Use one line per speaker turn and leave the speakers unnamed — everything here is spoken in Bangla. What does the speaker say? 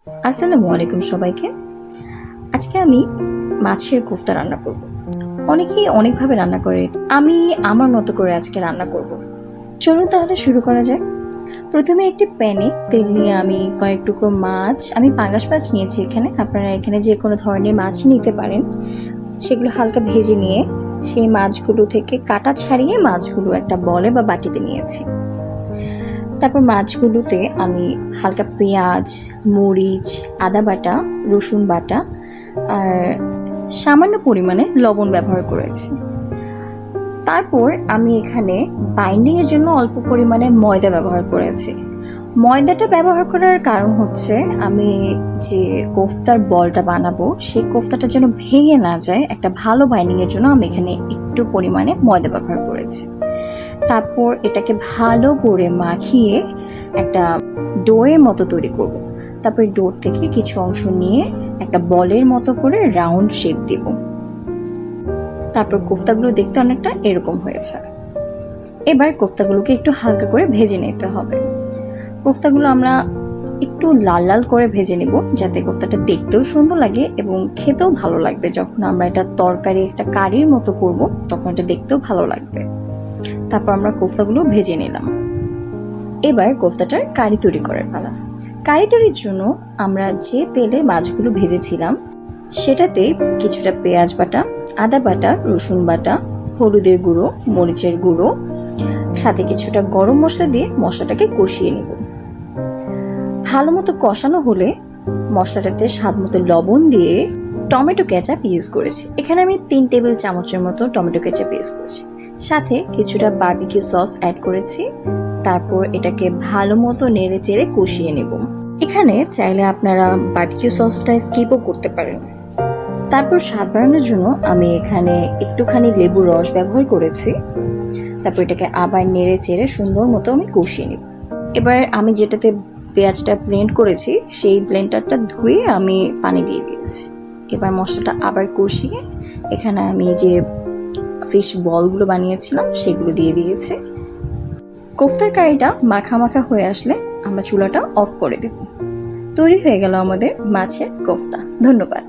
আসসালামু আলাইকুম সবাইকে। আজকে আমি মাছের কোফতা রান্না করব। অনেকেই অনেকভাবে রান্না করে, আমি আমার মতো করে আজকে রান্না করব। চলুন তাহলে শুরু করা যায়। প্রথমে একটি প্যানে তেল নিয়ে আমি কয়েক টুকরো মাছ, আমি পাঙ্গাস মাছ নিয়েছি এখানে, আপনারা এখানে যে কোনো ধরনের মাছই নিতে পারেন, সেগুলো হালকা ভেজে নিয়ে সেই মাছগুলো থেকে কাটা ছাড়িয়ে মাছগুলো একটা বলে বা বাটিতে নিয়েছি। তারপর মাছগুলোতে আমি হালকা পেঁয়াজ, মরিচ, আদা বাটা, রসুন বাটা আর সামান্য পরিমাণে লবণ ব্যবহার করেছি। তারপর আমি এখানে বাইন্ডিংয়ের জন্য অল্প পরিমাণে ময়দা ব্যবহার করেছি। ময়দাটা ব্যবহার করার কারণ হচ্ছে আমি যে কোফতার বলটা বানাবো সেই কোফতাটা যেন ভেঙে না যায়, একটা ভালো বাইন্ডিংয়ের জন্য আমি এখানে একটু পরিমাণে ময়দা ব্যবহার করেছি। তারপর এটাকে ভালো করে মাখিয়ে একটা ডোয়ের মতো তৈরি করব। তারপর ডোর থেকে কিছু অংশ নিয়ে একটা বলের মতো করে রাউন্ড শেপ দেব। তারপর কোফতাগুলো দেখতে অনেকটা এরকম হয়েছে। এবার কোফতাগুলোকে একটু হালকা করে ভেজে নিতে হবে। কোফতাগুলো আমরা একটু লাল লাল করে ভেজে নেব, যাতে কোফতাটা দেখতেও সুন্দর লাগে এবং খেতেও ভালো লাগবে। যখন আমরা এটা তরকারি, একটা কারির মতো করব, তখন এটা দেখতেও ভালো লাগবে। তারপর আমরা কোফতাগুলো ভেজে নিলাম। এবার কোফতাটার কারি তৈরি করার পালা। কারি তৈরির জন্য আমরা যে তেলে মাছগুলো ভেজেছিলাম সেটাতে কিছুটা পেঁয়াজ বাটা, আদা বাটা, রসুন বাটা, হলুদের গুঁড়ো, মরিচের গুঁড়ো, সাথে কিছুটা গরম মশলা দিয়ে মশলাটাকে কষিয়ে নেব। ভালো মতো কষানো হলে মশলাটাতে স্বাদ মতো লবণ দিয়ে টমেটো কেচাপ ইউজ করেছি। এখানে আমি 3 টেবিল চামচের মতো টমেটো কেচাপ ইউজ করেছি, সাথে কিছুটা বারবিকিউ সস অ্যাড করেছি। তারপর এটাকে ভালো মতো নেড়ে চেড়ে কষিয়ে নেব। এখানে চাইলে আপনারা বারবিকিউ সসটা স্কিপও করতে পারেন। তারপর স্বাদ বাড়ানোর জন্য আমি এখানে একটুখানি লেবুর রস ব্যবহার করেছি। তারপর এটাকে আবার নেড়ে চেড়ে সুন্দর মতো আমি কষিয়ে নেব। এবার আমি যেটাতে পেঁয়াজটা ব্লেন্ড করেছি সেই ব্লেন্ডারটা ধুয়ে আমি পানি দিয়ে দিয়েছি। এবার মশলাটা আবার কষিয়ে এখানে আমি যে ফিশ বলগুলো বানিয়েছিলাম সেগুলো দিয়ে দিয়েছি। কোফতার কারিটা মাখা মাখা হয়ে আসলে আমরা চুলাটা অফ করে দেব। তৈরি হয়ে গেল আমাদের মাছের কোফতা। ধন্যবাদ।